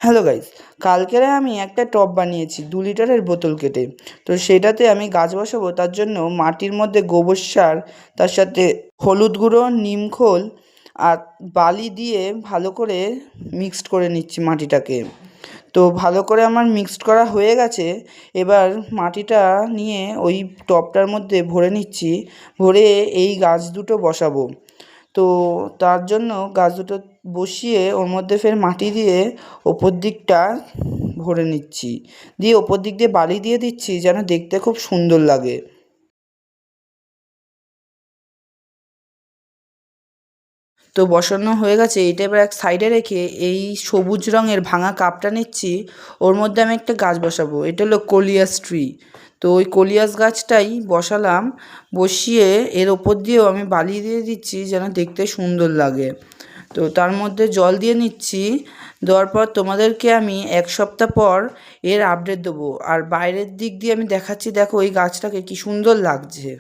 Hello guys, কালকেরে আমি একটা টব বানিয়েছি 2 লিটারের বোতল কেটে। তো সেটাতে আমি গাছ বসাবো, তার জন্য মাটির মধ্যে গোবর সার, তার সাথে হলুদ গুঁড়ো, নিমখোল আর বালি দিয়ে ভালো করে মিক্সড করে নিচ্ছি মাটিটাকে। তো ভালো করে আমার মিক্সড করা হয়ে গেছে। এবার মাটিটা নিয়ে ওই টবটার মধ্যে ভরে নিচ্ছি, ভরে এই গাছ দুটো বসাবো। তো তার জন্য গাছ দুটো বসিয়ে ওর মধ্যে ফের মাটি দিয়ে ওপর দিকটা ভরে নিচ্ছি, দিয়ে ওপর দিক দিয়ে বালি দিয়ে দিচ্ছি যেন দেখতে খুব সুন্দর লাগে। তো বসানো হয়ে গেছে, এইটা এবার এক সাইডে রেখে এই সবুজ রঙের ভাঙা কাপটা নিচ্ছি, ওর মধ্যে আমি একটা গাছ বসাবো। এটা হলো কোলিয়াস ট্রি। তো ওই কোলিয়াস গাছটাই বসালাম, বসিয়ে এর ওপর দিয়েও আমি বালি দিয়ে দিচ্ছি যেন দেখতে সুন্দর লাগে। তো তার মধ্যে জল দিয়ে নিচ্ছি। দেওয়ার পর তোমাদেরকে আমি 1 সপ্তাহ পর এর আপডেট দেবো। আর বাইরের দিক দিয়ে আমি দেখাচ্ছি, দেখো এই গাছটাকে কি সুন্দর লাগছে।